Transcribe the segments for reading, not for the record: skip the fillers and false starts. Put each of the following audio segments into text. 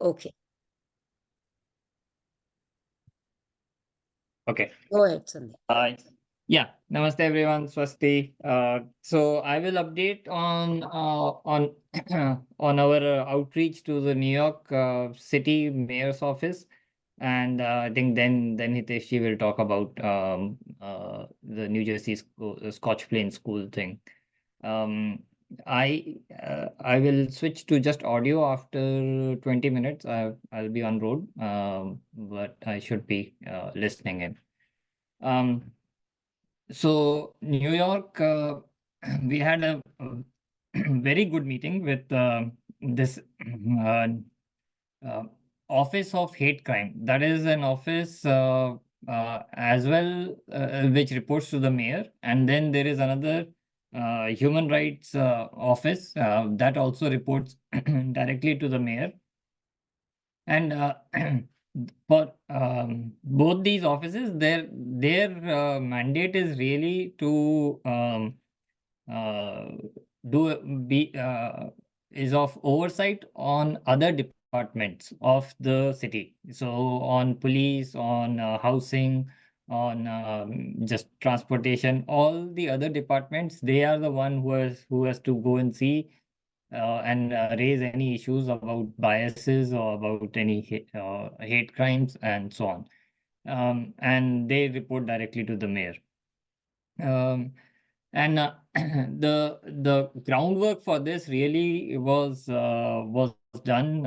Okay, Okay. go ahead, Sandeep. Yeah. Namaste everyone. Swasti. So I will update on on our outreach to the New York City Mayor's office, and I think then Hitesh will talk about the New Jersey school, Scotch Plain School thing. Um, I will switch to just audio after 20 minutes. I'll be on road, but I should be listening in. Um, so New York, we had a very good meeting with this uh, uh, Office of Hate Crime. That is an office as well which reports to the mayor, and then there is another human rights office that also reports directly to the mayor. And for both these offices, their mandate is really to uh, do be is of oversight on other departments of the city. So on police, on housing, on just transportation, all the other departments, they are the one who has to go and see and raise any issues about biases or about any hate crimes and so on. And they report directly to the mayor. Um, and the groundwork for this really was done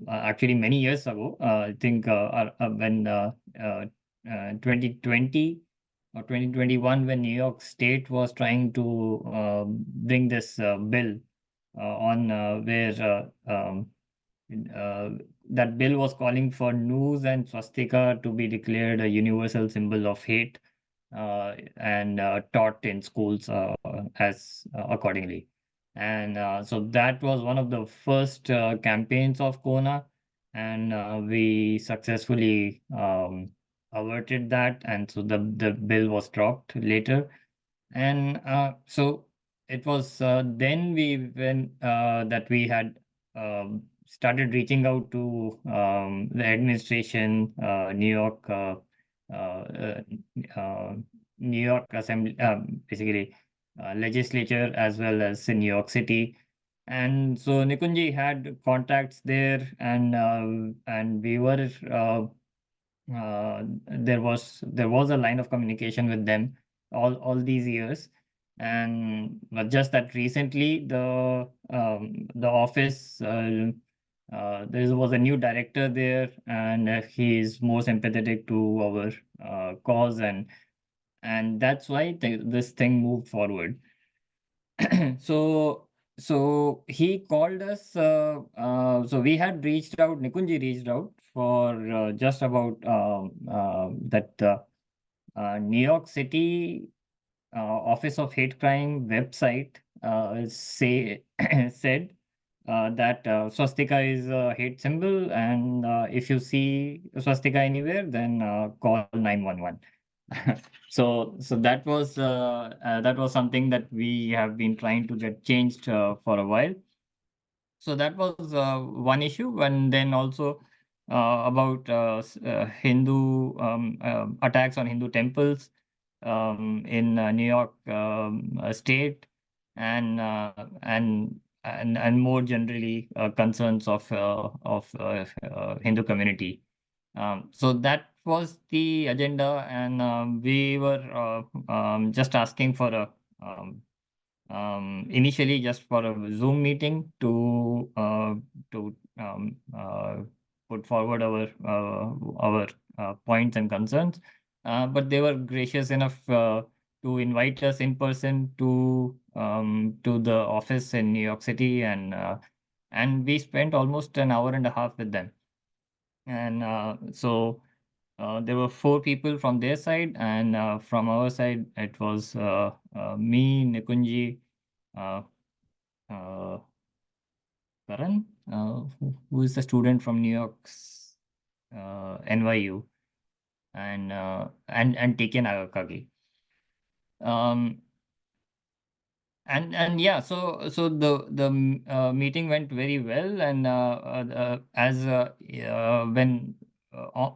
actually many years ago. I think when 2020 or 2021, when New York State was trying to bring this bill on where uh, that bill was calling for news and swastika to be declared a universal symbol of hate and taught in schools as accordingly. And so that was one of the first campaigns of CoHNA, and we successfully averted that, and so the bill was dropped later. And so it was then we when that we had started reaching out to the administration, New York, uh, uh, New York Assembly, basically legislature, as well as in New York City. And so Nikunji had contacts there, and we were there was a line of communication with them all these years. And but just that recently the office there was a new director there, and he is more sympathetic to our cause, and that's why this thing moved forward. So so he called us. So we had reached out. Nikunji reached out for just about that New York City Office of Hate Crime website say said that swastika is a hate symbol, and if you see swastika anywhere, then call 911. So that was something that we have been trying to get changed for a while. So that was one issue, and then also about Hindu attacks on Hindu temples in New York State, and and more generally concerns of Hindu community. So that was the agenda, and we were just asking for a initially just for a Zoom meeting to put forward our points and concerns. But they were gracious enough to invite us in person to the office in New York City, and we spent almost an hour and a half with them. And so there were four people from their side, and from our side, it was me, Nikunji, uh, uh, Karan, who is a student from New York's NYU, and TK Nagakagi. Um, and yeah, so the meeting went very well, and as when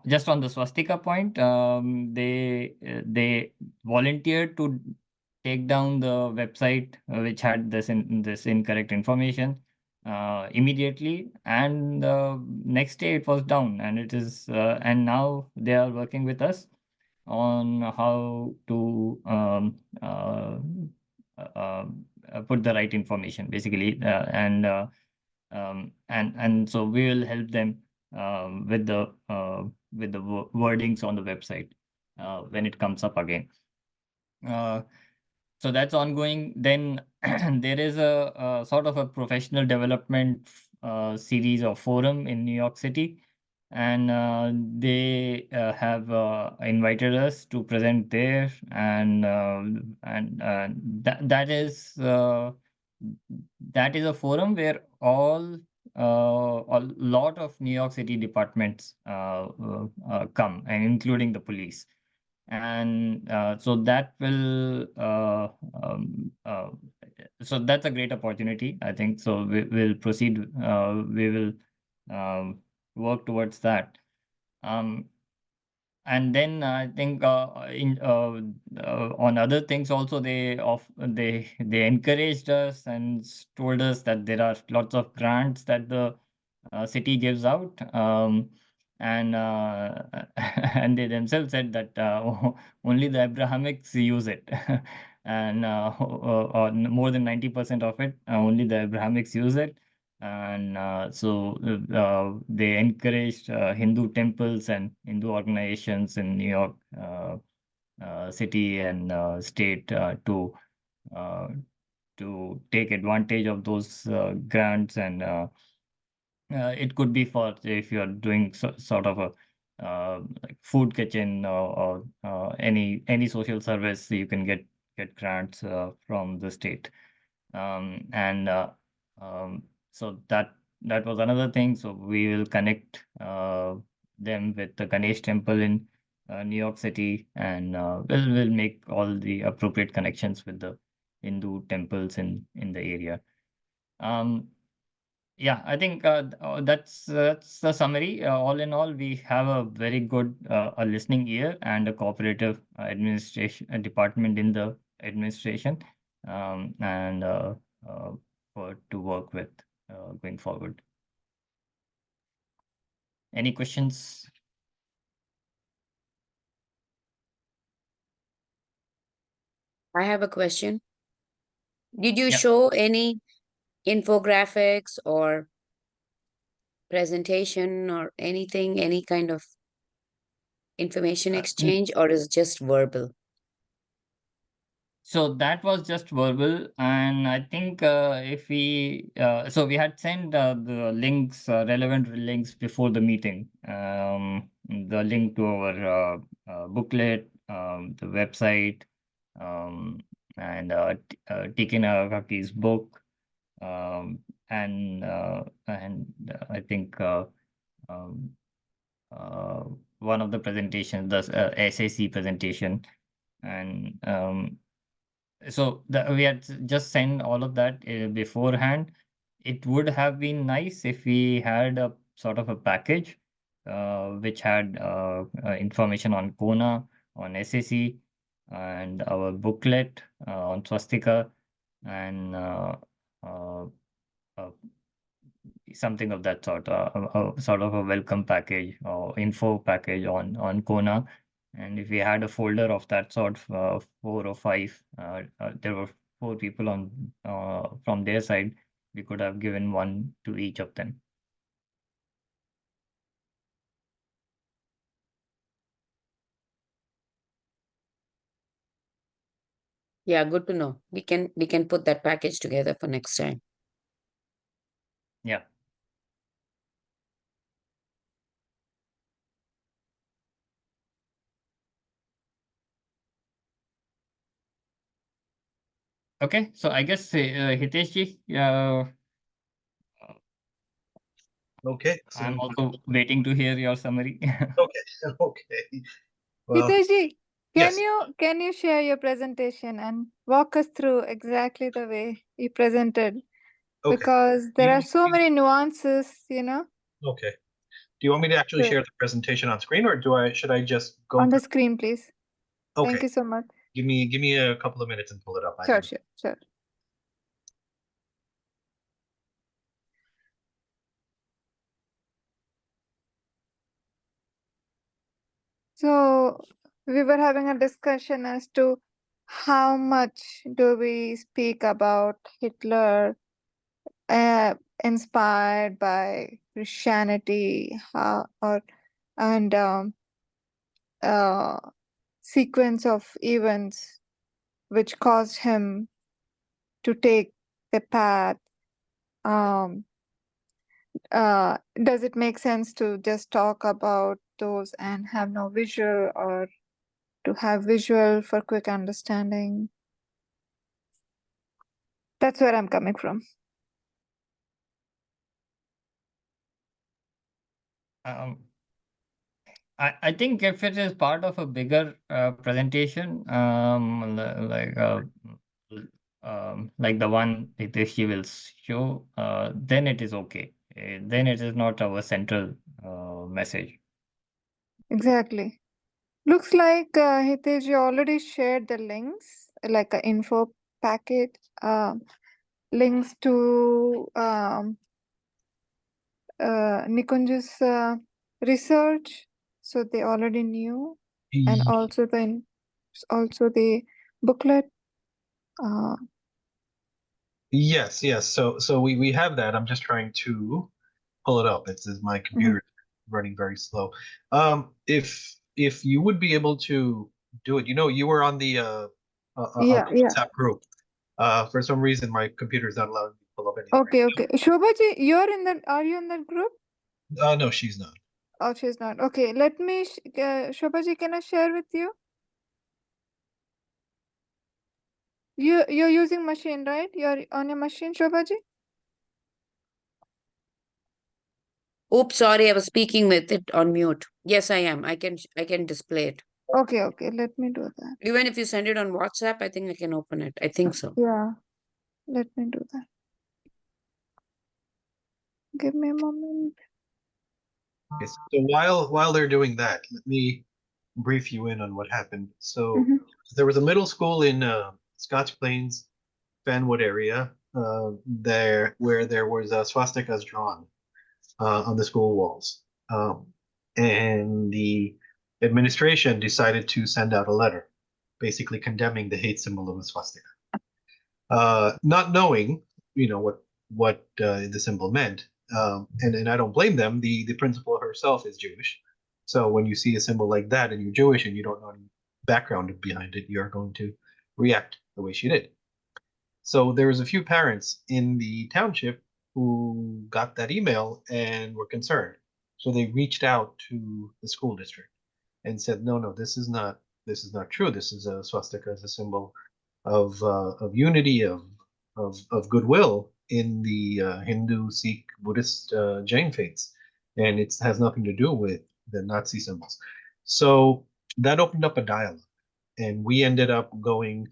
just on the swastika point, they volunteered to take down the website which had this incorrect information immediately, and next day it was down, and it is and now they are working with us on how to uh, put the right information basically, and so we will help them with the wordings on the website when it comes up again. uh, so that's ongoing. Then there is a sort of a professional development series or forum in New York City, and they have invited us to present there, and that is a forum where a lot of New York City departments come, and including the police. And so that will so that's a great opportunity, I think. So will proceed. We will work towards that. Um, and then I think in on other things also, they encouraged us and told us that there are lots of grants that the city gives out, and and they themselves said that only the Abrahamics use it, and more than 90% of it, only the Abrahamics use it. And so they encouraged Hindu temples and Hindu organizations in New York City and state uh, to take advantage of those grants. And it could be for if you're doing sort of a like food kitchen, or any social service, you can get grants from the state. And so that was another thing. So we will connect them with the Ganesh temple in New York City, and we'll make all the appropriate connections with the Hindu temples in the area. Um, yeah, I think that's the summary. All in all, we have a very good a listening ear and a cooperative administration department in the administration, and to work with going forward. Any questions? I have a question. Did you Yeah. show any infographics or presentation or anything, any kind of information N- exchange, or is it just verbal? So that was just verbal, and I think if we so we had sent the links, relevant links before the meeting. The link to our booklet, the website, um, and Tiki Nagaki's book, um, and I think um, uh, one of the presentations, the SAC presentation, and so we had just sent all of that beforehand. It would have been nice if we had a sort of a package which had information on CoHNA, on SAC, and our booklet on Swastika, and uh, uh, something of that sort, a sort of a welcome package or info package on CoHNA. And if we had a folder of that sort, four or five, there were four people on from their side, we could have given one to each of them. Yeah, good to know. We can put that package together for next time. Yeah. Okay. So I guess Hitesh ji, Okay. I'm So also waiting to hear your summary. okay. Okay. Well, Hitesh ji. Yes. Can you share your presentation and walk us through exactly the way you presented? Okay. Because there are so many nuances, you know. Okay. Do you want me to actually Sure. share the presentation on screen, or should I just go On the through? screen, please. Okay. Thank you so much. Give me a couple of minutes and pull it up. I Sure, can. sure. So we were having a discussion as to how much do we speak about Hitler uh, inspired by Christianity, and uh, sequence of events which caused him to take the path. Um, does it make sense to just talk about those and have no visual, or to have visual for quick understanding? That's where I'm coming from. Um, I think if it is part of a bigger presentation, like the one Hitesh will show, then it is okay. Then it is not our central message. Exactly. Looks like Hitesh, you already shared the links, like a info packet, links to Nikunj's research, so they already knew, and also the booklet. Uh, Yes, yes. So we have that. I'm just trying to pull it up. It's my computer running very slow. If you would be able to do it, you were on the yeah, yeah. WhatsApp group. For some reason, my computer is not allowing me to pull up anything. Okay. Shobhaji, are you in that group? No, she's not. Oh, she's not. Okay, let me, Shobhaji, can I share with you? You're using machine, right? You're on your machine, Shobhaji? Oops, sorry, I was speaking with it on mute. Yes, I am. I can display it. Okay, let me do that. Even if you send it on WhatsApp, I think I can open it. I think so. Yeah, let me do that. Give me a moment. Okay, so while they're doing that, let me brief you in on what happened. So there was a middle school in Scotch Plains, Fanwood area, where there was swastikas drawn on the school walls, and the administration decided to send out a letter, basically condemning the hate symbol of a swastika, not knowing, what the symbol meant. And I don't blame them. The principal herself is Jewish, so when you see a symbol like that and you're Jewish and you don't know any background behind it, you're going to react the way she did. So there was a few parents in the township who got that email and were concerned. So they reached out to the school district and said, no, this is not true. This is a swastika as a symbol of unity, of goodwill in the Hindu, Sikh, Buddhist, Jain faiths, and it has nothing to do with the Nazi symbols. So that opened up a dialogue, and we ended up going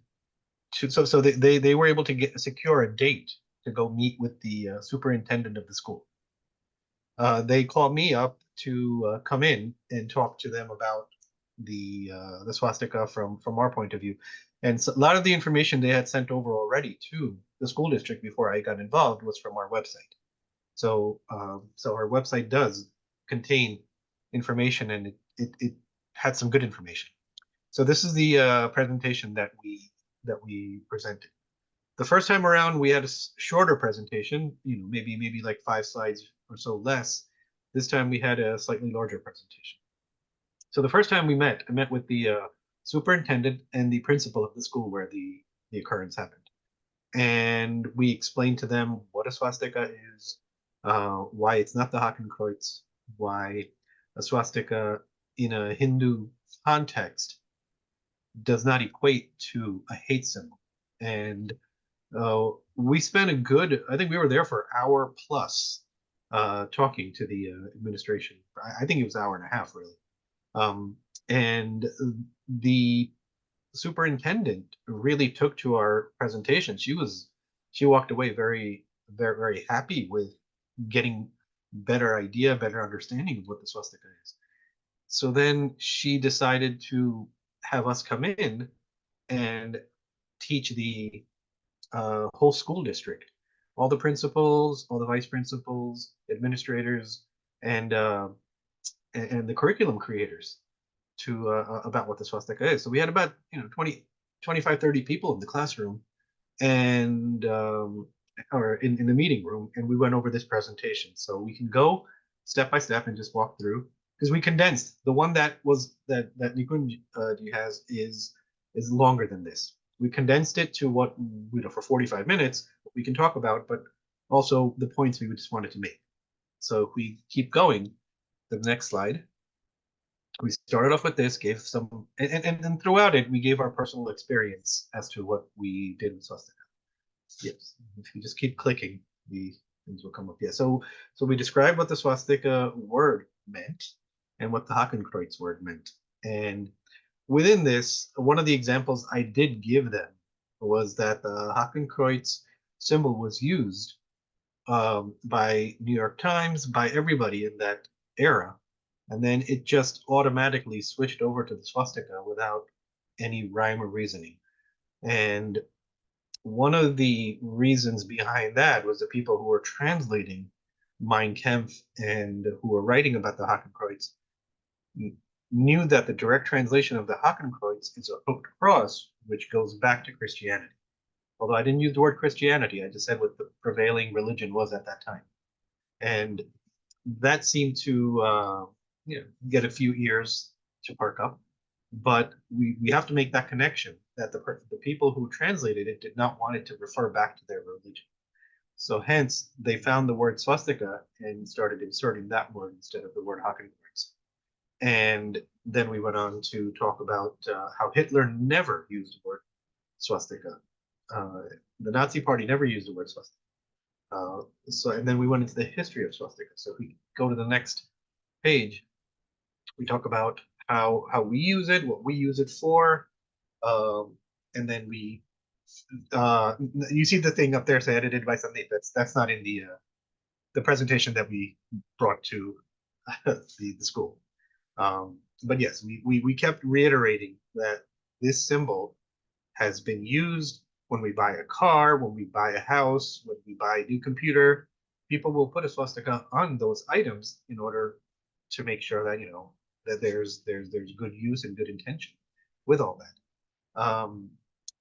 to. So they were able to secure a date to go meet with the superintendent of the school. They called me up to come in and talk to them about the swastika from our point of view, and so a lot of the information they had sent over already to the school district before I got involved was from our website. So our website does contain information, and it had some good information. So this is the presentation that we presented. The first time around, we had a shorter presentation, maybe like 5 slides or so less. This time we had a slightly larger presentation. So the first time I met with the superintendent and the principal of the school where the occurrence happened. And we explained to them what a swastika is, why it's not the Hakenkreuz, why a swastika in a Hindu context does not equate to a hate symbol. And we spent I think we were there for an hour plus talking to the administration. I think it was an hour and a half, really. And the superintendent really took to our presentation. She walked away very happy with getting better idea, better understanding of what the swastika is. So then she decided to have us come in and teach the whole school district, all the principals, all the vice principals, administrators, and and the curriculum creators to about what the swastika is. So we had about 20, 25, 30 people in the classroom and or in the meeting room, and we went over this presentation. So we can go step by step and just walk through because we condensed. The one that was that Nikunj has is longer than this. We condensed it to what for 45 minutes what we can talk about, but also the points we just wanted to make. So if we keep going, the next slide. We started off with this, gave some, and throughout it, we gave our personal experience as to what we did with swastika. Yes, if you just keep clicking, the things will come up. Yeah, so we described what the swastika word meant and what the Hakenkreuz word meant. And within this, one of the examples I did give them was that the Hakenkreuz symbol was used by New York Times, by everybody in that era. And then it just automatically switched over to the swastika without any rhyme or reasoning. And one of the reasons behind that was the people who were translating Mein Kampf and who were writing about the Hakenkreuz knew that the direct translation of the Hakenkreuz is a hooked cross, which goes back to Christianity. Although I didn't use the word Christianity, I just said what the prevailing religion was at that time. And that seemed to get a few ears to perk up. But we have to make that connection that the people who translated it did not want it to refer back to their religion. So hence they found the word swastika and started inserting that word instead of the word Hakenkreuz. And then we went on to talk about how Hitler never used the word swastika. The Nazi Party never used the word swastika. And then we went into the history of swastika. So if we go to the next page, we talk about how we use it, what we use it for, and then we you see the thing up there, say edited by Sandeep. That's not in the presentation that we brought to the school. But yes, we kept reiterating that this symbol has been used when we buy a car, when we buy a house, when we buy a new computer. People will put a swastika on those items in order to make sure that that there's good use and good intention with all that.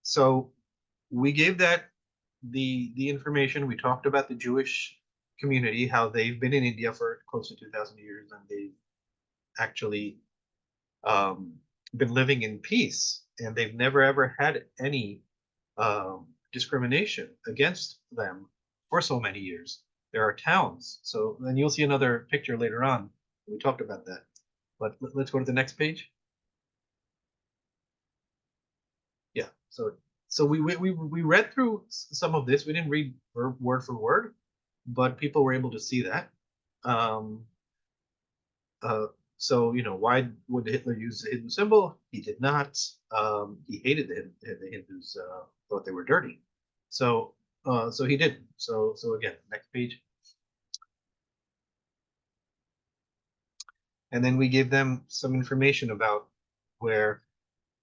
So we gave that the information. We talked about the Jewish community, how they've been in India for close to 2,000 years, and they've actually been living in peace, and they've never ever had any discrimination against them for so many years. There are towns, so then you'll see another picture later on. We talked about that, but let's go to the next page. Yeah, so we read through some of this. We didn't read word for word, but people were able to see that. So why would Hitler use the Hindu symbol? He did not. He hated the Hindus, thought they were dirty. So he did. So again, next page. And then we gave them some information about where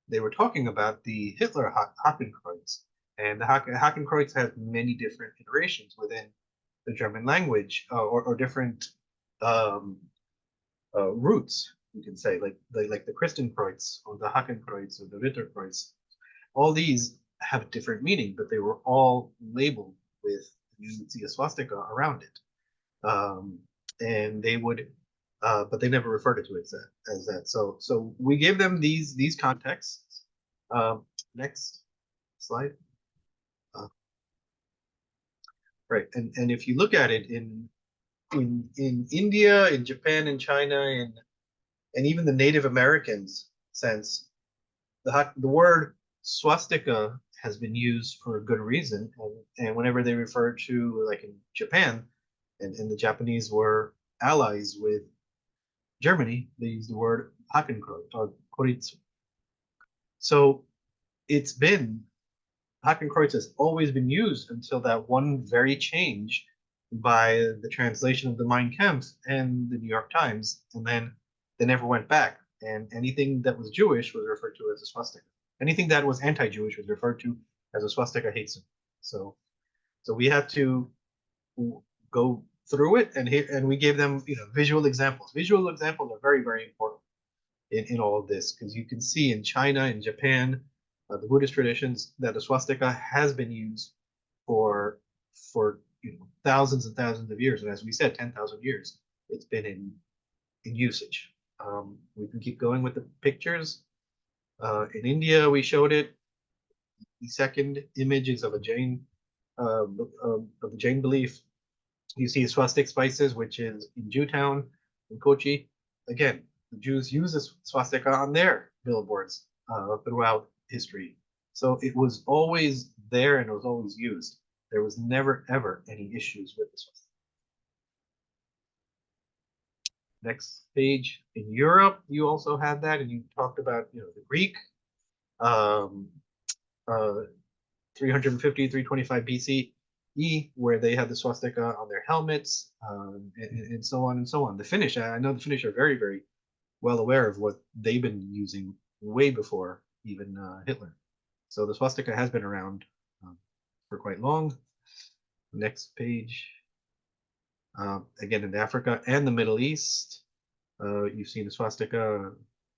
they were talking about the Hitler Hakenkreuz. And the Hakenkreuz has many different iterations within the German language, or different roots, you can say, like the Christenkreuz or the Hakenkreuz or the Ritterkreuz. All these have different meaning, but they were all labeled with, you would see a swastika around it. And they would, but they never referred to it as that. So we gave them these contexts. Next slide. Right, and if you look at it in India, in Japan, in China, and even the Native Americans sense, the word swastika has been used for a good reason, and whenever they refer to, like in Japan, and the Japanese were allies with Germany, they use the word Hakenkreuz or Koritsu. So it's been Hakenkreuz has always been used until that one very change by the translation of the Mein Kampf and the New York Times, and then they never went back. And anything that was Jewish was referred to as a swastika. Anything that was anti-Jewish was referred to as a swastika hate symbol. So we had to go through it, and we gave them visual examples. Visual examples are very, very important in all of this, because you can see in China, in Japan, the Buddhist traditions, that the swastika has been used for thousands and thousands of years, and as we said, 10,000 years it's been in usage. We can keep going with the pictures. In India, we showed it. The second image is of a Jain of the Jain belief. You see swastik spices, which is in Jewtown, in Kochi. Again, the Jews use the swastika on their billboards throughout history. So it was always there and it was always used. There was never, ever any issues with the swastika. Next page. In Europe, you also had that, and you talked about the Greek 350, 325 BCE, where they had the swastika on their helmets, and so on and so on. The Finnish, I know the Finnish are very, very well aware of what they've been using way before even Hitler. So the swastika has been around for quite long. Next page. Again, in Africa and the Middle East, you've seen the swastika.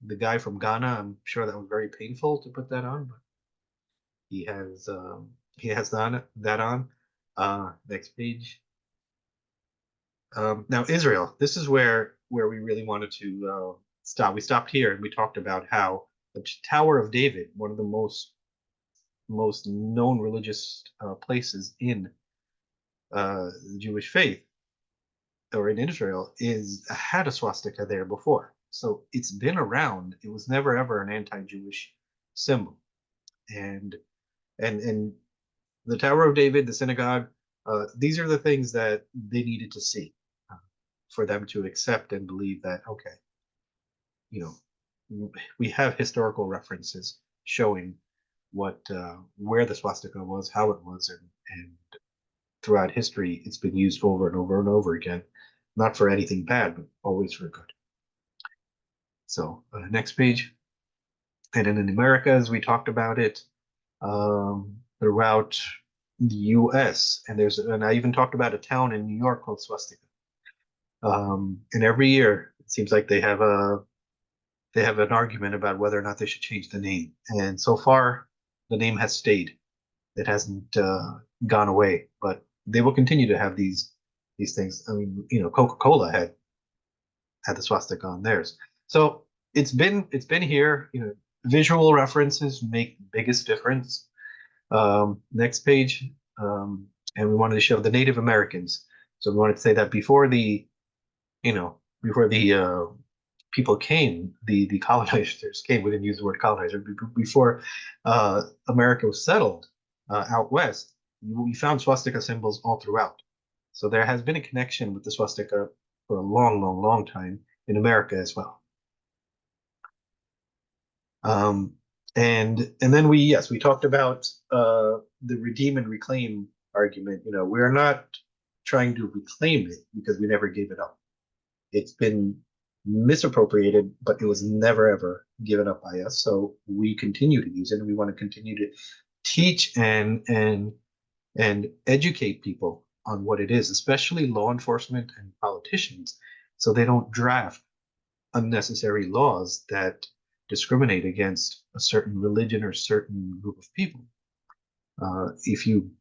The guy from Ghana, I'm sure that was very painful to put that on, but he has that on. Next page. Now Israel. This is where we really wanted to stop. We stopped here and we talked about how the Tower of David, one of the most known religious places in the Jewish faith, or in Israel, had a swastika there before. So it's been around. It was never ever an anti-Jewish symbol. And the Tower of David, the synagogue, these are the things that they needed to see for them to accept and believe that, okay, we have historical references showing where the swastika was, how it was, and throughout history, it's been used over and over and over again, not for anything bad, but always for good. So next page. And then in the Americas, we talked about it throughout the U.S. And I even talked about a town in New York called Swastika. And every year, it seems like they have an argument about whether or not they should change the name. And so far, the name has stayed. It hasn't gone away, but they will continue to have these things. I mean, Coca-Cola had the swastika on theirs. So it's been here. Visual references make the biggest difference. Next page. And we wanted to show the Native Americans. So we wanted to say that before the people came, the colonizers came. We didn't use the word colonizer. Before America was settled out west, we found swastika symbols all throughout. So there has been a connection with the swastika for a long, long, long time in America as well. And then we talked about the redeem and reclaim argument. We're not trying to reclaim it because we never gave it up. It's been misappropriated, but it was never ever given up by us. So we continue to use it, and we want to continue to teach and educate people on what it is, especially law enforcement and politicians, so they don't draft unnecessary laws that discriminate against a certain religion or certain group of people. If you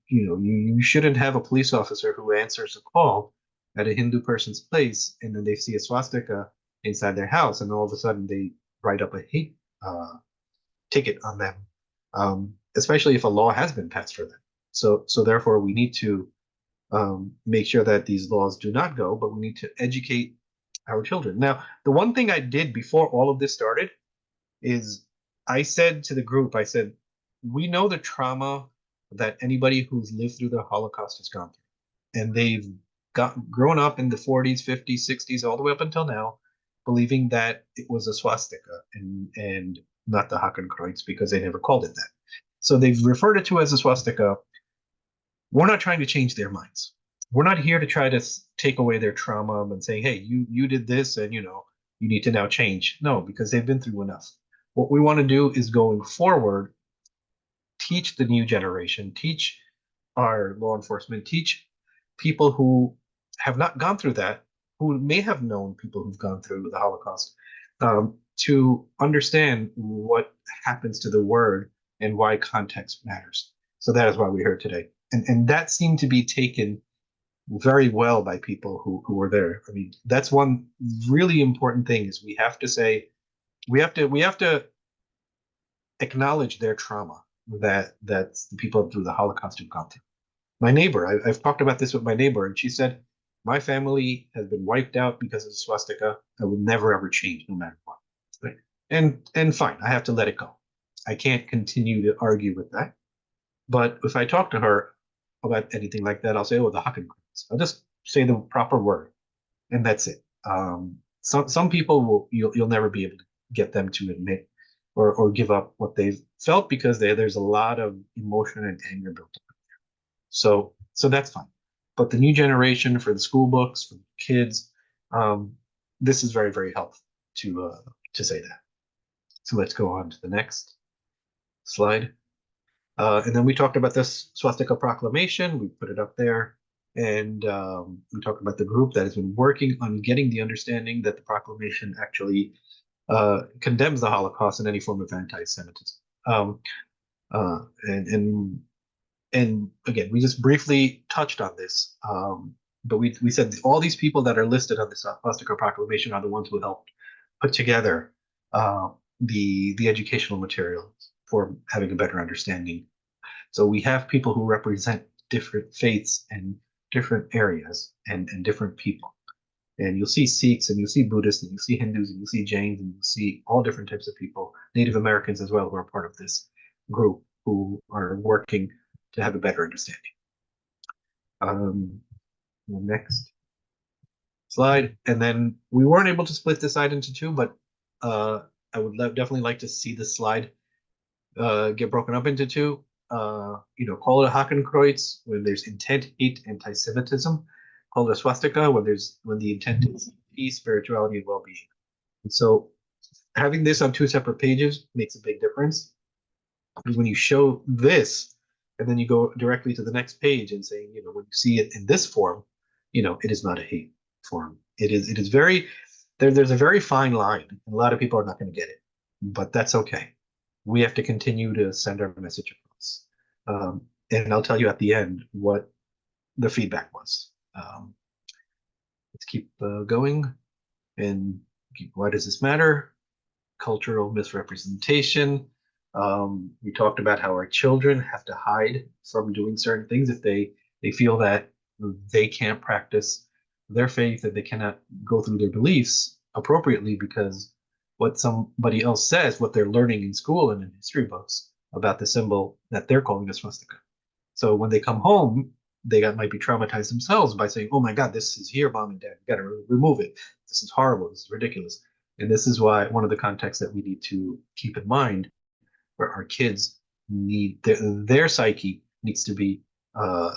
shouldn't have a police officer who answers a call at a Hindu person's place, and then they see a swastika inside their house, and all of a sudden they write up a hate ticket on them, especially if a law has been passed for them. So therefore, we need to make sure that these laws do not go, but we need to educate our children. Now, the one thing I did before all of this started is I said to the group, we know the trauma that anybody who's lived through the Holocaust has gone through. And they've grown up in the 40s, 50s, 60s, all the way up until now, believing that it was a swastika and not the Hakenkreuz because they never called it that. So they've referred it to as a swastika. We're not trying to change their minds. We're not here to try to take away their trauma and saying, hey, you did this and you need to now change. No, because they've been through enough. What we want to do is going forward, teach the new generation, teach our law enforcement, teach people who have not gone through that, who may have known people who've gone through the Holocaust, to understand what happens to the word and why context matters. So that is why we're here today. And that seemed to be taken very well by people who were there. I mean, that's one really important thing is we have to say, we have to acknowledge their trauma that the people through the Holocaust have gone through. My neighbor, I've talked about this with my neighbor, and she said, my family has been wiped out because of the swastika. I will never ever change, no matter what. Right? And fine, I have to let it go. I can't continue to argue with that. But if I talk to her about anything like that, I'll say, oh, the Hakenkreuz. I'll just say the proper word, and that's it. Some people you'll never be able to get them to admit or give up what they've felt because there's a lot of emotion and anger built up. So that's fine. But the new generation, for the school books, for the kids, this is very, very helpful to say that. So let's go on to the next slide. And then we talked about this swastika proclamation. We put it up there. And we talked about the group that has been working on getting the understanding that the proclamation actually condemns the Holocaust and any form of anti-Semitism. And again, we just briefly touched on this, but we said all these people that are listed on the Swastika Proclamation are the ones who helped put together the educational materials for having a better understanding. So we have people who represent different faiths and different areas and different people. And you'll see Sikhs and you'll see Buddhists and you'll see Hindus and you'll see Jains and you'll see all different types of people, Native Americans as well, who are part of this group who are working to have a better understanding. The next slide. And then we weren't able to split this slide into two, but I would definitely like to see this slide get broken up into two. Call it a Hakenkreuz when there's intent, hate, anti-Semitism. Call it a swastika when the intent is peace, spirituality, and well-being. And so having this on two separate pages makes a big difference. Because when you show this, and then you go directly to the next page and saying, when you see it in this form, it is not a hate form. It is very, there's a very fine line. And a lot of people are not going to get it, but that's okay. We have to continue to send our message across. And I'll tell you at the end what the feedback was. Let's keep going. And why does this matter? Cultural misrepresentation. We talked about how our children have to hide from doing certain things if they feel that they can't practice their faith, that they cannot go through their beliefs appropriately because what somebody else says, what they're learning in school and in history books about the symbol that they're calling a swastika. So when they come home, they might be traumatized themselves by saying, oh my God, this is here, mom and dad, you gotta remove it. This is horrible, this is ridiculous. And this is why one of the contexts that we need to keep in mind where our kids need their psyche needs to be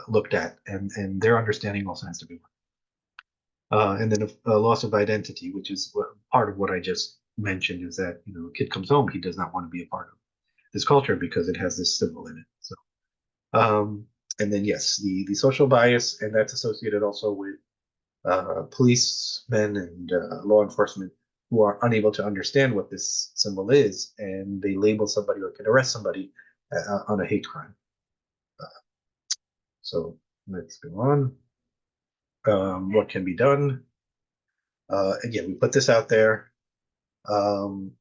looked at and their understanding also has to be and then a loss of identity, which is part of what I just mentioned, is that a kid comes home, he does not want to be a part of this culture because it has this symbol in it. So and then yes, the social bias, and that's associated also with policemen and law enforcement who are unable to understand what this symbol is, and they label somebody or can arrest somebody on a hate crime. So let's go on. What can be done? Again, we put this out there, and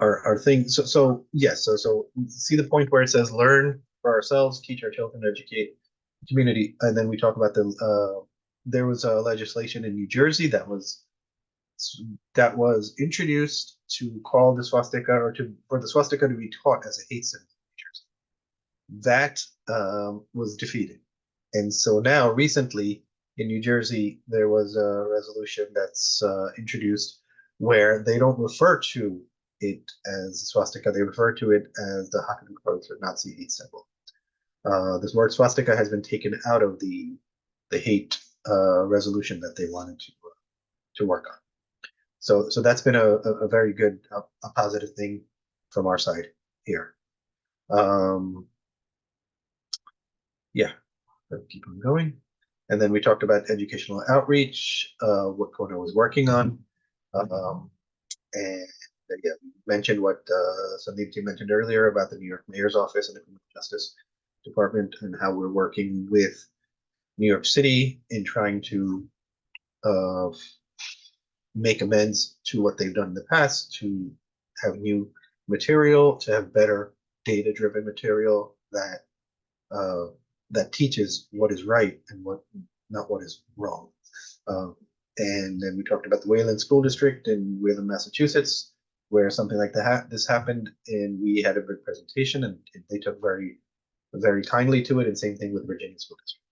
our thing. So yes. So see the point where it says learn for ourselves, teach our children, educate the community, and then we talk about there was a legislation in New Jersey that was was introduced to call the swastika for the swastika to be taught as a hate symbol in New Jersey. That was defeated. And so now, recently in New Jersey, there was a resolution that's introduced where they don't refer to it as swastika, they refer to it as the Hakenkreuz, or Nazi hate symbol. This word swastika has been taken out of the hate resolution that they wanted to work on. So that's been a very good, a positive thing from our side here. Yeah, let's keep on going. And then we talked about educational outreach, what CoHNA was working on. And yeah, we mentioned what Sandeep mentioned earlier about the New York Mayor's Office and the Criminal Justice Department, and how we're working with New York City in trying to make amends to what they've done in the past, to have new material, to have better data-driven material that that teaches what is right and not what is wrong. And then we talked about the Wayland School District in Wayland, Massachusetts, where something like this happened, and we had a big presentation, and they took very, very kindly to it. And same thing with Virginia School District.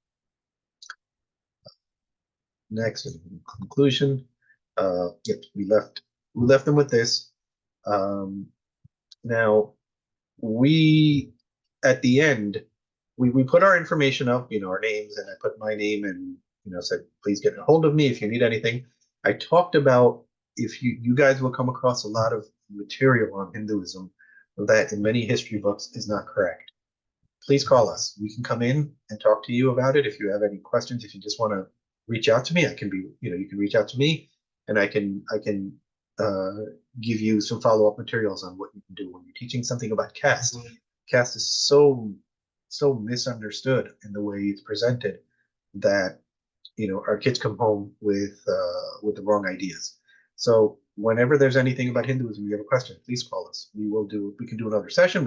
Next, in conclusion, yep, we left them with this. Now, we at the end, we put our information up, our names, and I put my name and said, please get a hold of me if you need anything. I talked about, if you guys will come across a lot of material on Hinduism that in many history books is not correct, please call us. We can come in and talk to you about it. If you have any questions, if you just want to reach out to me, I can be, you can reach out to me, and I can give you some follow-up materials on what you can do when you're teaching something about caste. Caste is so misunderstood in the way it's presented that our kids come home with the wrong ideas. So whenever there's anything about Hinduism, you have a question, please call us. We can do another session.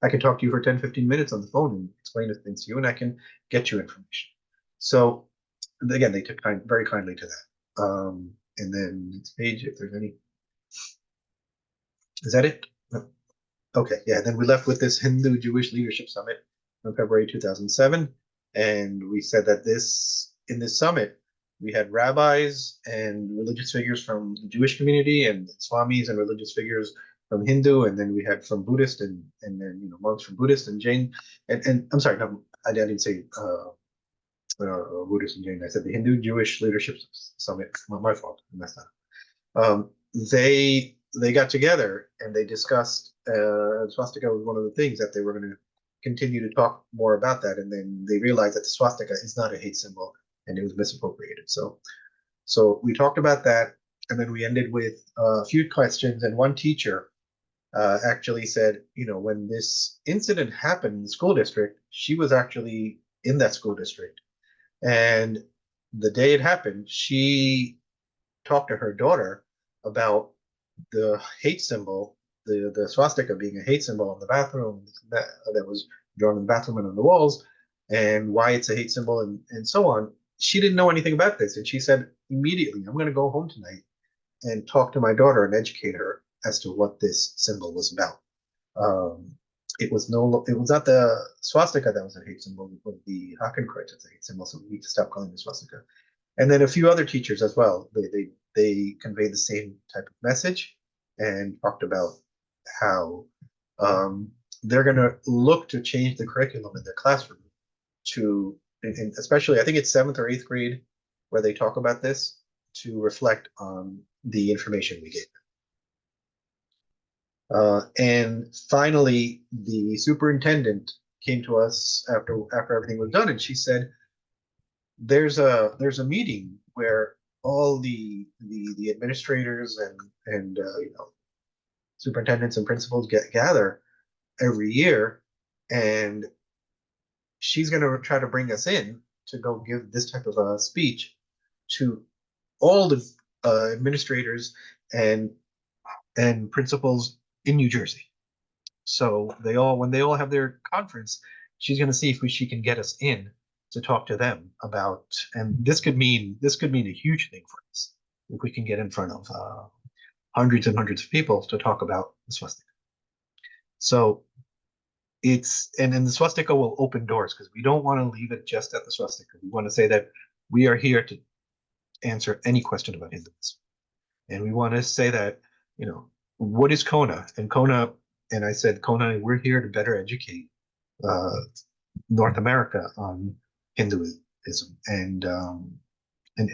I can talk to you for 10-15 minutes on the phone and explain things to you, and I can get you information. So again, they took very kindly to that. And then next page, if there's any. Is that it? No. Okay, yeah. Then we left with this Hindu Jewish Leadership Summit in February 2007, and we said that in this summit we had rabbis and religious figures from the Jewish community, and swamis and religious figures from Hindu, and then we had from Buddhist, and then monks from Buddhist and Jain, and I'm sorry, no, I didn't say Buddhist and Jain. I said the Hindu Jewish Leadership Summit. My fault. I messed up. They got together and they discussed swastika was one of the things that they were going to continue to talk more about that, and then they realized that the swastika is not a hate symbol and it was misappropriated. So we talked about that, and then we ended with a few questions, and one teacher actually said, when this incident happened in the school district, she was actually in that school district, and the day it happened, she talked to her daughter about the hate symbol, the swastika being a hate symbol in the bathroom that was drawn in the bathroom and on the walls, and why it's a hate symbol, and so on. She didn't know anything about this, and she said immediately, I'm going to go home tonight and talk to my daughter and educate her as to what this symbol was about. It was not the swastika that was a hate symbol, it was the Hakenkreuz as a hate symbol, so we need to stop calling it swastika. And then a few other teachers as well, they conveyed the same type of message and talked about how they're going to look to change the curriculum in their classroom to, and especially I think it's 7th or 8th grade where they talk about this, to reflect on the information we gave them. And finally, the superintendent came to us after everything was done, and she said, there's a meeting where all the administrators and superintendents and principals gather every year, and she's going to try to bring us in to go give this type of a speech to all the administrators and principals in New Jersey. So when they all have their conference, she's going to see if she can get us in to talk to them about, and this could mean a huge thing for us if we can get in front of hundreds and hundreds of people to talk about the swastika. So and then the swastika will open doors because we don't want to leave it just at the swastika. We want to say that we are here to answer any question about Hinduism. And we want to say that, what is CoHNA? And CoHNA, and I said, CoHNA, we're here to better educate North America on Hinduism. And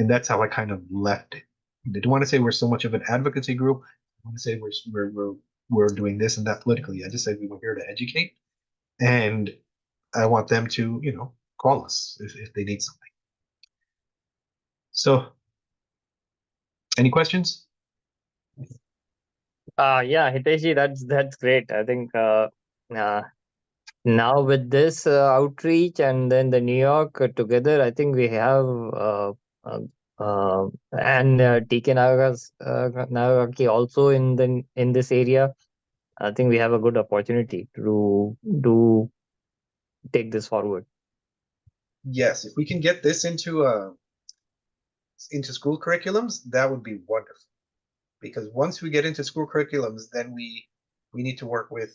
that's how I kind of left it. I didn't want to say we're so much of an advocacy group. I want to say we're doing this and that politically. I just said we were here to educate, and I want them to, call us if they need something. So, any questions? Yeah, Hiteshi, that's great. I think now with this outreach and then the New York together, I think we have and TK Nagasaki also in this area. I think we have a good opportunity to take this forward. Yes, if we can get this into school curriculums, that would be wonderful. Because once we get into school curriculums, then we need to work with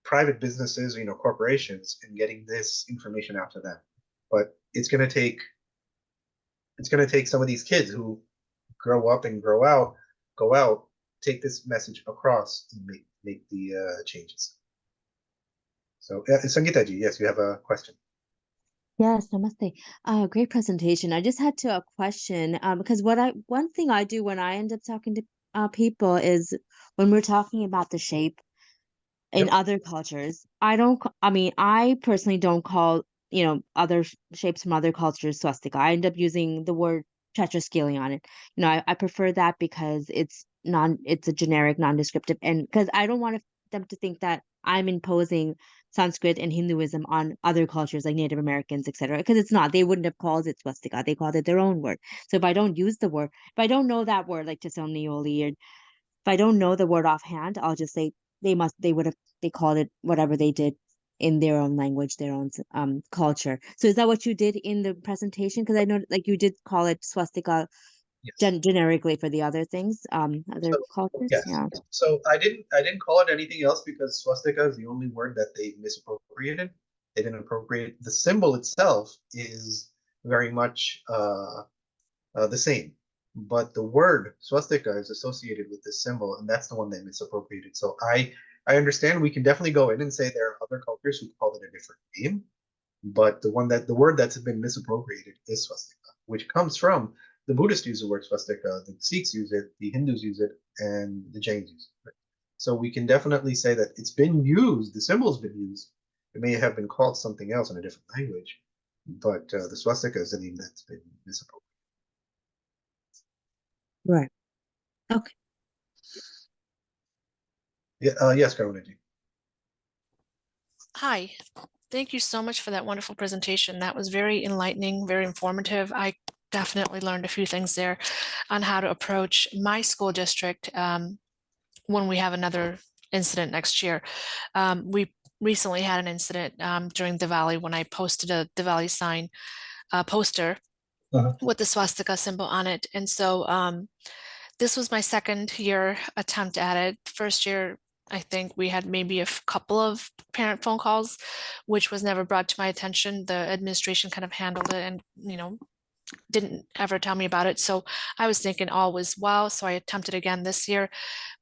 private businesses, corporations, and getting this information out to them. But it's going to take some of these kids who grow up and go out, take this message across and make the changes. So, Sangeeta ji, yes, you have a question. Yes, namaste. Great presentation. I just had a question because one thing I do when I end up talking to people is when we're talking about the shape in Yep. other cultures, I personally don't call, other shapes from other cultures swastika. I end up using the word tetrascaling on it. I prefer that because it's a generic, non-descriptive, and because I don't want them to think that I'm imposing Sanskrit and Hinduism on other cultures like Native Americans, etc. Because it's not. They wouldn't have called it swastika. They called it their own word. So if I don't use the word, if I don't know that word, like Tasonioli, or if I don't know the word offhand, I'll just say they called it whatever they did in their own language, their own culture. So is that what you did in the presentation? Because I know like you did call it swastika Yes. generically for the other things, other cultures. Yes. Yeah. So I didn't call it anything else because swastika is the only word that they misappropriated. They didn't appropriate the symbol itself is very much the same, but the word swastika is associated with this symbol, and that's the one they misappropriated. So I understand we can definitely go in and say there are other cultures who call it a different name, but the word that's been misappropriated is swastika, which comes from the Buddhists use the word swastika, the Sikhs use it, the Hindus use it, and the Jains use it. So we can definitely say that it's been used, the symbol's been used. It may have been called something else in a different language, but the swastika is the name that's been misappropriated. Right. Okay. Yeah, yes, Karunaji. Hi, thank you so much for that wonderful presentation. That was very enlightening, very informative. I definitely learned a few things there on how to approach my school district when we have another incident next year. We recently had an incident during Diwali when I posted a Diwali sign poster with the swastika symbol on it. And so this was my second year attempt at it. First year, I think we had maybe a couple of parent phone calls, which was never brought to my attention. The administration kind of handled it and, didn't ever tell me about it. So I was thinking all was well. So I attempted again this year.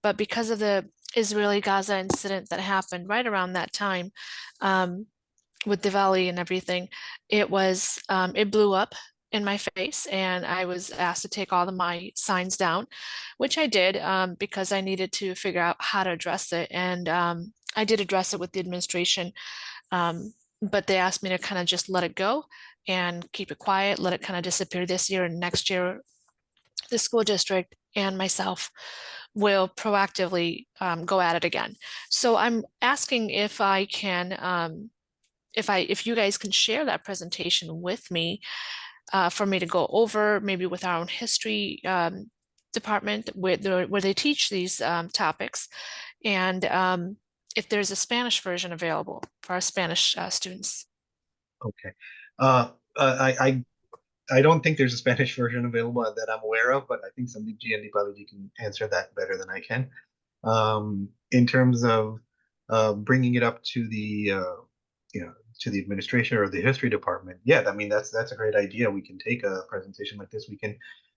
But because of the Israeli-Gaza incident that happened right around that time, with Diwali and everything, it blew up in my face, and I was asked to take all of my signs down, which I did because I needed to figure out how to address it. And I did address it with the administration, but they asked me to kind of just let it go and keep it quiet, let it kind of disappear this year, and next year the school district and myself will proactively go at it again. So I'm asking if I can, if you guys can share that presentation with me for me to go over, maybe with our own history department where they teach these topics, and if there's a Spanish version available for our Spanish students. Okay. I don't think there's a Spanish version available that I'm aware of, but I think Sandeepji and Deepaliji can answer that better than I can. In terms of bringing it up to the to the administration or the history department. Yeah, I mean that's a great idea. We can take a presentation like this. We can,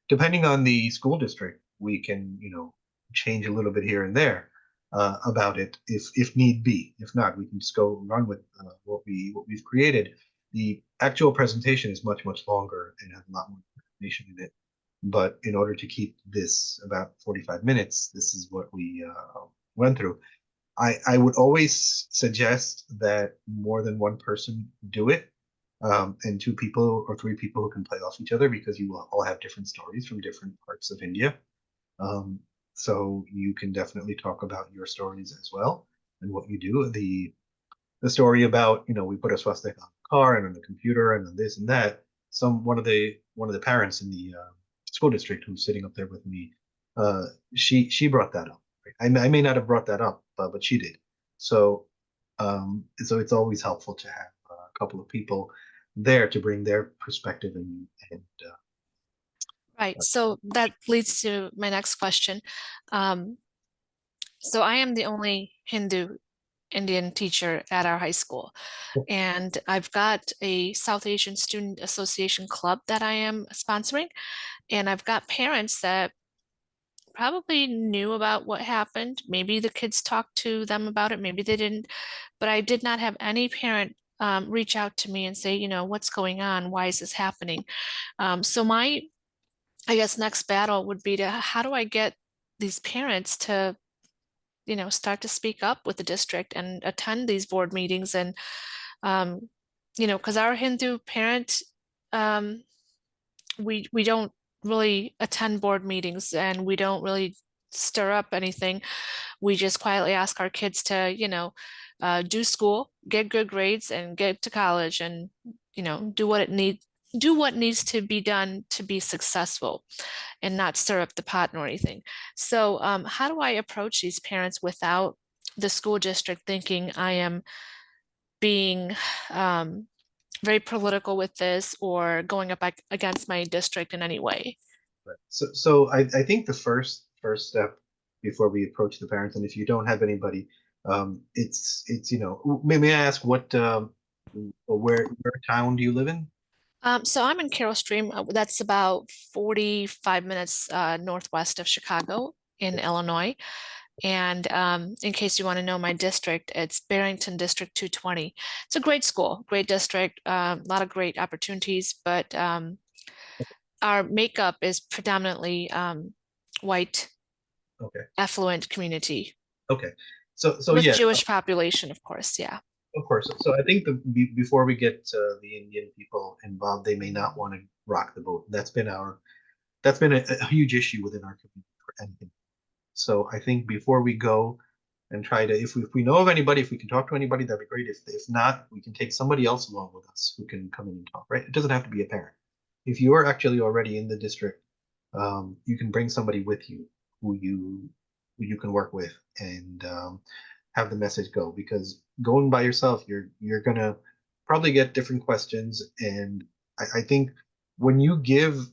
depending on the school district, we can change a little bit here and there about it if need be. If not, we can just go run with what we've created. The actual presentation is much longer and has a lot more information in it. But in order to keep this about 45 minutes, this is what we went through. I would always suggest that more than one person do it, and 2 people or 3 people who can play off each other, because you will all have different stories from different parts of India. So you can definitely talk about your stories as well and what you do. The story about, we put a swastika on the car and on the computer and on this and that. One of the parents in the school district who's sitting up there with me, she brought that up. I may not have brought that up, but she did. So it's always helpful to have a couple of people there to bring their perspective and Right. So that leads to my next question. So I am the only Hindu Indian teacher at our high school. And I've got a South Asian Student Association club that I am sponsoring. And I've got parents that probably knew about what happened. Maybe the kids talked to them about it, maybe they didn't. But I did not have any parent reach out to me and say, what's going on? Why is this happening? So my, I guess, next battle would be to how do I get these parents to start to speak up with the district and attend these board meetings and because our Hindu parent, we don't really attend board meetings and we don't really stir up anything. We just quietly ask our kids to do school, get good grades, and get to college, and do what needs to be done to be successful, and not stir up the pot nor anything. So how do I approach these parents without the school district thinking I am being very political with this or going up against my district in any way? Right. So I think the first step before we approach the parents, and if you don't have anybody, it's may I ask where town do you live in? So I'm in Carroll Stream. That's about 45 minutes northwest of Chicago in Illinois. And in case you want to know my district, it's Barrington District 220. It's a great school, great district, a lot of great opportunities, but our makeup is predominantly white, Okay. affluent community. Okay. So with yeah, Jewish population, of course. Yeah. of course. So I think before we get the Indian people involved, they may not want to rock the boat. That's been a huge issue within our community for anything. So I think before we go and try to, if we know of anybody, if we can talk to anybody, that'd be great. If not, we can take somebody else along with us who can come in and talk, right? It doesn't have to be a parent. If you are actually already in the district, you can bring somebody with you who you can work with and have the message go. Because going by yourself, you're gonna probably get different questions. And I think when you give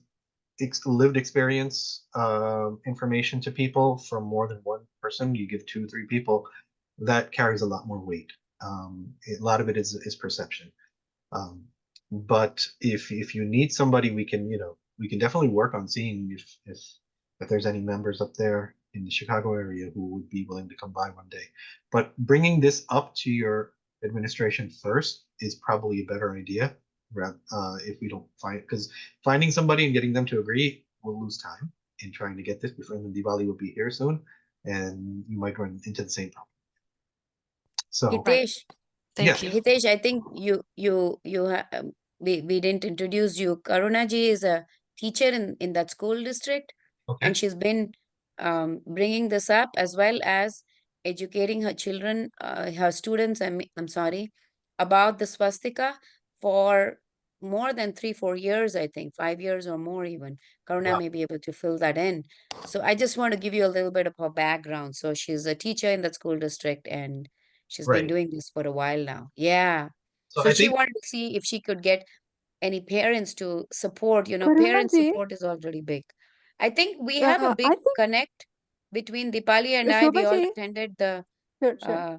lived experience information to people from more than one person, you give 2 3 people, that carries a lot more weight. A lot of it is perception. But if you need somebody, we can definitely work on seeing if there's any members up there in the Chicago area who would be willing to come by one day. But bringing this up to your administration first is probably a better idea. If we don't because finding somebody and getting them to agree, we'll lose time in trying to get this before, and Diwali will be here soon, and you might run into the same problem. So Hitesh, Thank yeah. you. Hitesh, I think we didn't introduce you. Karuna ji is a teacher in that school district, Okay. and she's been bringing this up as well as educating her children, her students. I'm sorry, about the swastika for more than 3 4 years. I think 5 years or more even. Karuna Wow. may be able to fill that in. So I just want to give you a little bit of her background. So she's a teacher in that school district, and she's been Right. doing this for a while now. Yeah. So So I she think wanted to see if she could get any parents to support. Karuna Parent ji, support is already big. I think we have a I big think connect between Dipali and I. We Shobha all ji, attended the sure. uh,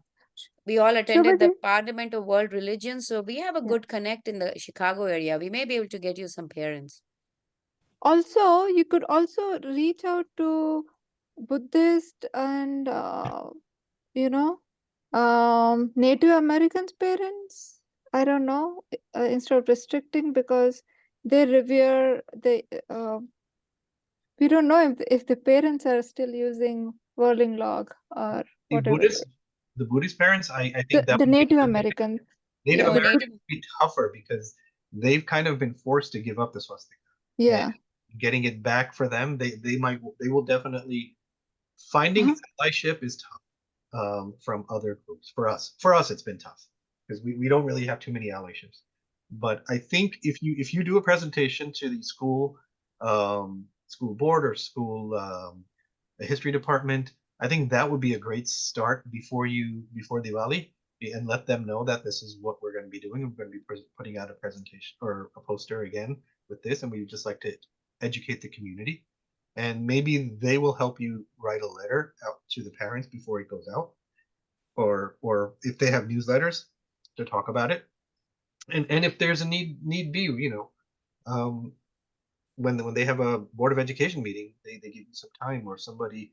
We all attended the Trivedi, Parliament of World Religions, so we have a Yeah. good connect in the Chicago area. We may be able to get you some parents. also you could also reach out to Buddhist and Native Americans parents. I don't know, instead of restricting, because they revere we don't know if the parents are still using whirling log or The whatever it Buddhist, is. the Buddhist parents, I think that The would be Native the American. Native Yeah, Oh, the Americans Native. would be tougher because they've kind of been forced to give up the swastika. Yeah. And getting it back for them, they will definitely finding Uh-huh. allyship is tough from other groups. For us, it's been tough because we don't really have too many allyships. But I think if you do a presentation to the school board or school the history department, I think that would be a great start before Diwali, and let them know that this is what we're going to be doing. We're going to be putting out a presentation or a poster again with this, and we'd just like to educate the community. And maybe they will help you write a letter out to the parents before it goes out, or if they have newsletters to talk about it. And if there's a need be, um, when they have a board of education meeting, they give you some time or somebody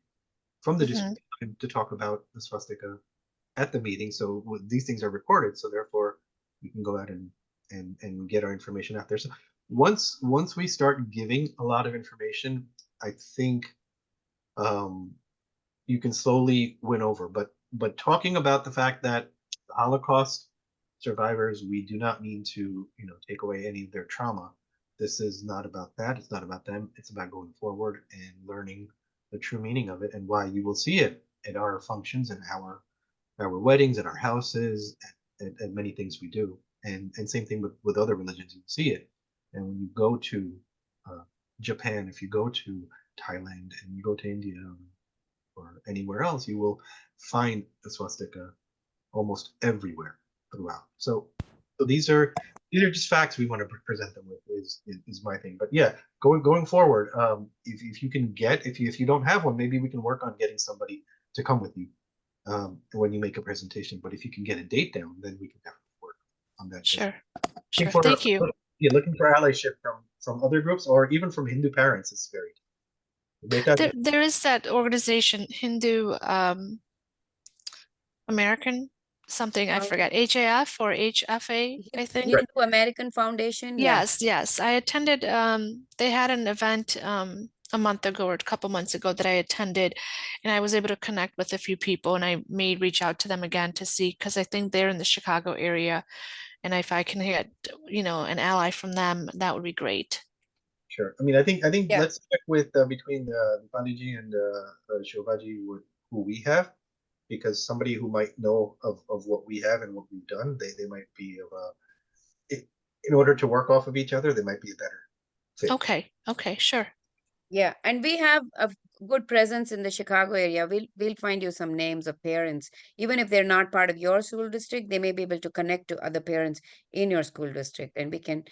from the Mhm. district to talk about the swastika at the meeting. So these things are recorded, so therefore we can go out and get our information out there. So once we start giving a lot of information, I think um, you can slowly win over. But talking about the fact that the Holocaust survivors, we do not mean to take away any of their trauma. This is not about that. It's not about them. It's about going forward and learning the true meaning of it and why you will see it at our functions and our weddings and our houses and many things we do. And same thing with other religions, you see it. And when you go to uh, Japan, if you go to Thailand and you go to India or anywhere else, you will find the swastika almost everywhere throughout. So these are just facts we want to present them with is my thing. But yeah, going forward, if you can get if you don't have one, maybe we can work on getting somebody to come with you when you make a presentation. But if you can get a date down, then we can definitely work on that. Sure. Looking Sure. for Thank you. yeah, looking for allyship from other groups or even from Hindu parents is very tough. There is that organization, Hindu American something, I forget, HAF or HFA, I think. Hindu American Foundation. Yes, yes. I attended, they had an event a month ago or a couple months ago that I attended, and I was able to connect with a few people, and I may reach out to them again to see, because I think they're in the Chicago area, and if I can get, an ally from them, that would be great. Sure. I mean, I think Yeah. let's check with between Pandiji and Shilbaji who we have, because somebody who might know of what we have and what we've done, they might be of in order to work off of each other, they might be a better fit. Okay, sure. Yeah, and we have a good presence in the Chicago area. We'll find you some names of parents. Even if they're not part of your school district, they may be able to connect to other parents in your school district, and we can,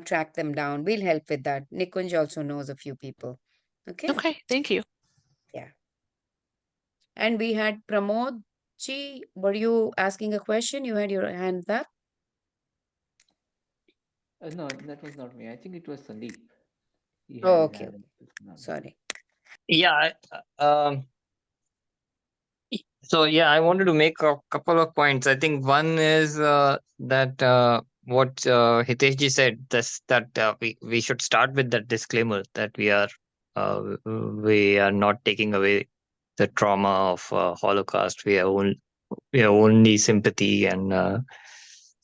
track them down. We'll help with that. Nikunj also knows a few people. Okay? Okay, thank you. Yeah. And we had Pramod Ji. Were you asking a question? You had your hand up. No, that was not me. I think it was Sandeep. He had Oh, his okay. hand up. No. Sorry. Yeah. So yeah, I wanted to make a couple of points. I think one is that what Hitesh ji said, that we should start with that disclaimer that we are not taking away the trauma of Holocaust. We are only sympathy and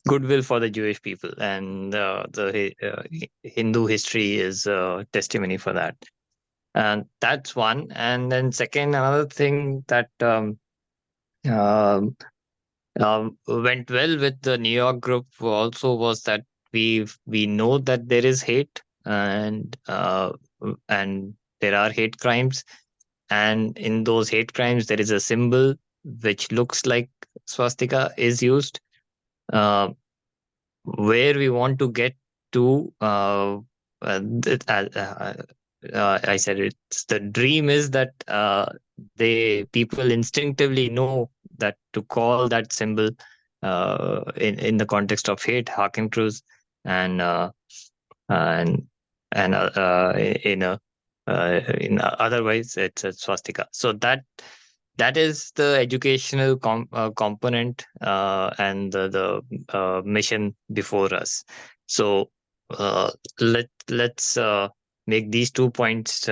goodwill for the Jewish people, and Hindu history is testimony for that. And that's one. And then second, another thing that um, went well with the New York group also was that we know that there is hate, and there are hate crimes, and in those hate crimes there is a symbol which looks like swastika is used. Where we want to get to, I said it's the dream is that people instinctively know that to call that symbol in the context of hate, harken truths, and and in otherwise it's a swastika. So that is the educational component and the mission before us. So let's make these 2 points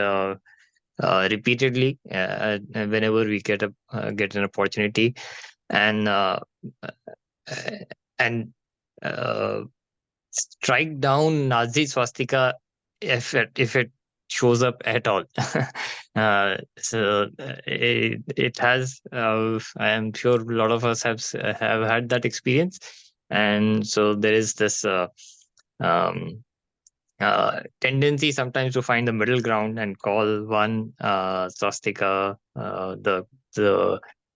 repeatedly whenever we get an opportunity, and and uh, strike down Nazi swastika if it shows up at all. It has. I am sure a lot of us have had that experience, and so there is this um, tendency sometimes to find the middle ground and call one swastika the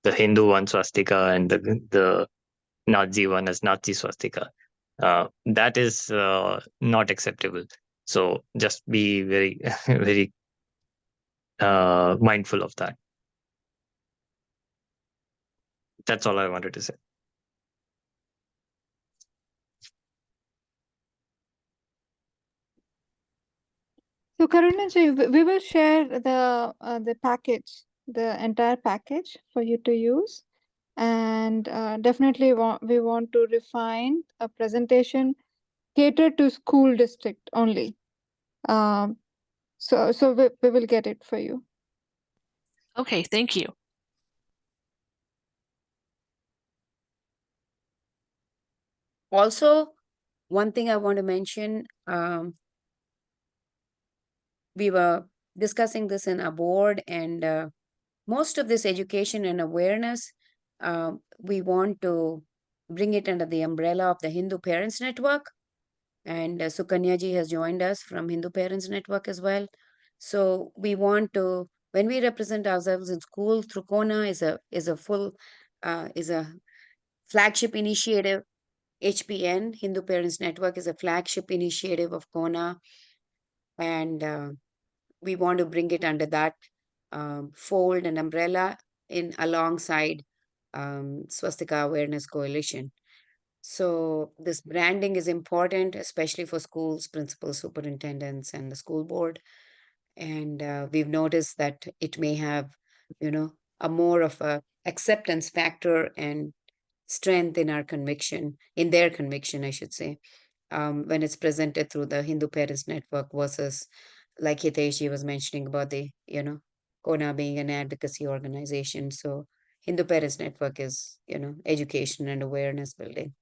the Hindu one swastika and the Nazi one as Nazi swastika. That is not acceptable. So just be very, very mindful of that. That's all I wanted to say. So Karunaji, we will share the package, the entire package for you to use, and definitely we want to refine a presentation catered to school district only. So we will get it for you. Okay, thank you. Also, one thing I want to mention, we were discussing this in our board, and most of this education and awareness, we want to bring it under the umbrella of the Hindu Parents Network. And Sukanya ji has joined us from Hindu Parents Network as well. So we want to, when we represent ourselves in school through CoHNA is a flagship initiative. HPN, Hindu Parents Network, is a flagship initiative of CoHNA, and we want to bring it under that fold and umbrella in alongside Swastika Awareness Coalition. So this branding is important, especially for schools, principals, superintendents, and the school board. And we've noticed that it may have, a more of a acceptance factor and strength in our conviction, in their conviction, I should say, when it's presented through the Hindu Parents Network versus, like Hitesh was mentioning about the, CoHNA being an advocacy organization. So Hindu Parents Network is, education and awareness building.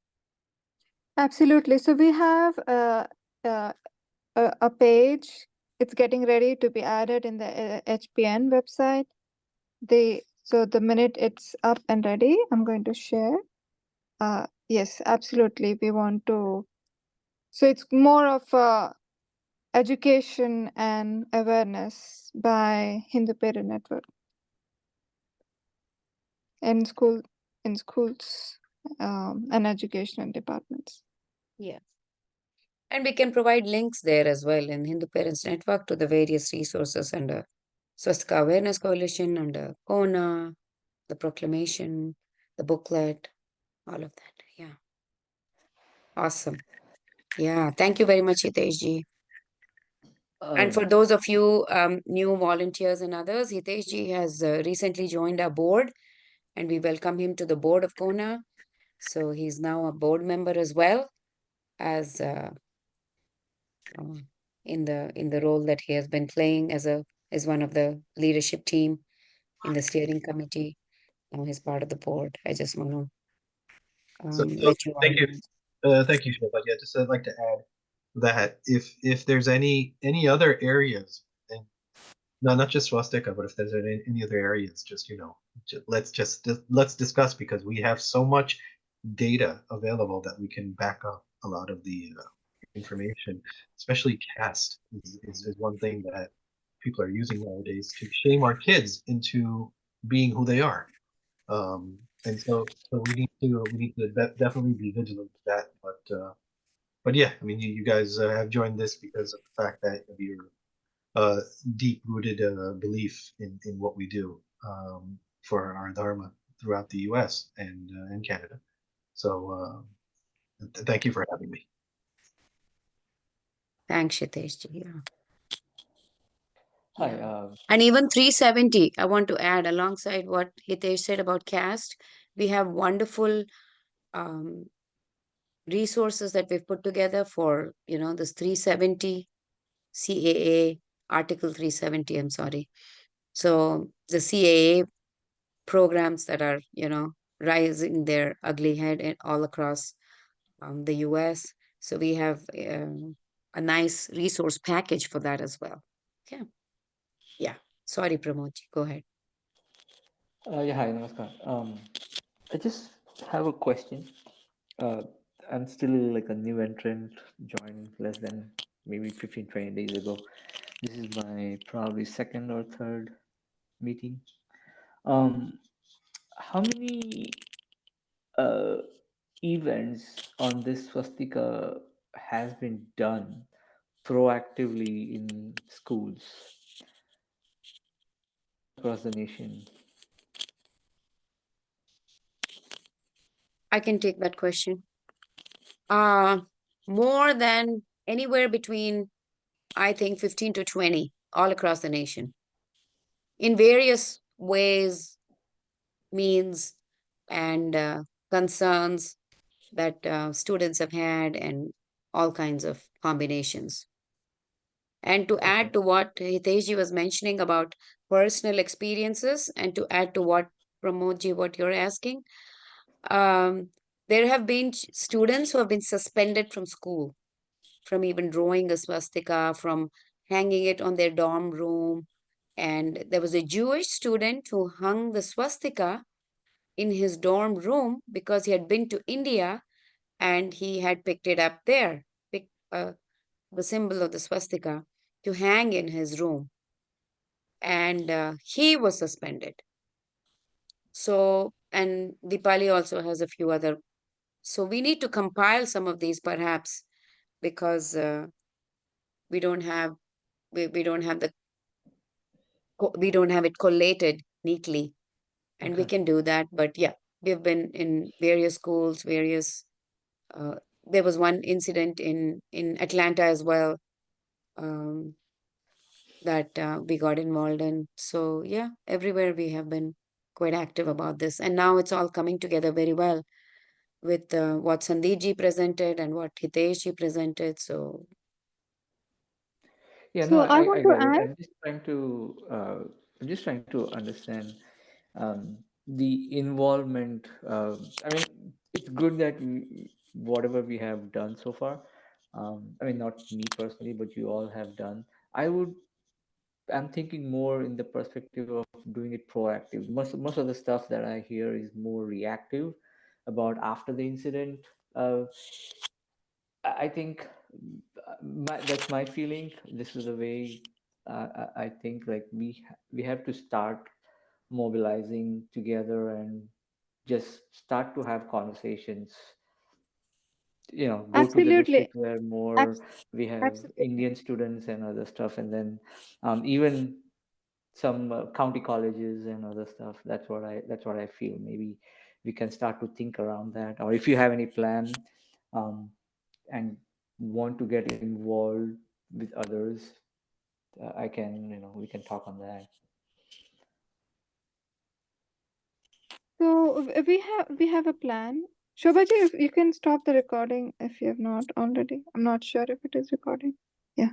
Absolutely. So we have a page. It's getting ready to be added in the HPN website. So the minute it's up and ready, I'm going to share. Yes, absolutely. We want to. So it's more of education and awareness by Hindu Parent Network in schools and educational departments. Yeah. And we can provide links there as well in Hindu Parents Network to the various resources under Swastika Awareness Coalition, under CoHNA, the proclamation, the booklet, all of that. Yeah. Awesome. Yeah. Thank you very much, Hitesh ji. And for those of you new volunteers and others, Hitesh ji has recently joined our board, and we welcome him to the board of CoHNA. So he's now a board member as well as in the role that he has been playing as one of the leadership team in the steering committee. Now he's part of the board. I just want to So let you all thank you, know. thank you, Shilpa. Yeah, just I'd like to add that if there's any other areas, and no, not just swastika, but if there's any other areas, just let's discuss, because we have so much data available that we can back up a lot of the information. Especially caste is one thing that people are using nowadays to shame our kids into being who they are. And so we need to definitely be vigilant with that. But yeah, I mean, you guys have joined this because of the fact that of your deep rooted belief in what we do for our Dharma. throughout the U.S. and Canada. So thank you for having me. Thanks, Hitesh. Yeah. Hi. Yeah. And even 370, I want to add alongside what Hitesh said about CAST, we have wonderful um, resources that we've put together for, this 370 CAA, Article 370, I'm sorry. So the CAA programs that are, rising their ugly head all across the US. So we have a nice resource package for that as well. Okay. Yeah. Sorry, Pramod. Go ahead. Yeah, hi, namaskar. I just have a question. Uh, I'm still like a new entrant, joined less than maybe 15, 20 days ago. This is my probably second or third meeting. How many uh, events on this swastika has been done proactively in schools across the nation? I can take that question. More than anywhere between, I think, 15 to 20 all across the nation in various ways, means, and concerns that students have had, and all kinds of combinations. And to add Okay. to what Hiteshji was mentioning about personal experiences, and to add to what Pramodji, what you're asking, um, there have been students who have been suspended from school, from even drawing a swastika, from hanging it on their dorm room. And there was a Jewish student who hung the swastika in his dorm room because he had been to India and he had picked it up there, picked the symbol of the swastika to hang in his room. And he was suspended. So, and Dipali also has a few other. So we need to compile some of these perhaps, because we don't have we don't have we don't have it collated neatly, and we Okay. can do that. But yeah, we've been in various schools, various. Uh, there was one incident in Atlanta as well, um, that we got involved in. So yeah, everywhere we have been quite active about this, and now it's all coming together very well with what Sandeep presented and what Hitesh presented. So Yeah, no, So I I want to get it. add. I'm just trying to understand the involvement. I mean, it's good that whatever we have done so far. I mean, not me personally, but you all have done. I would. I'm thinking more in the perspective of doing it proactive. Most of the stuff that I hear is more reactive, about after the incident. Uh, I think that's my feeling. This is the way I think. Like we have to start mobilizing together and just start to have conversations. Go to the Absolutely. district where more Abs- we have Absolutely. Indian students and other stuff, and then even some county colleges and other stuff. That's what I feel. Maybe we can start to think around that, or if you have any plan um, and want to get involved with others, I can, we can talk on that. So we have a plan. Shobhaji, if you can stop the recording if you have not already. I'm not sure if it is recording. Yeah.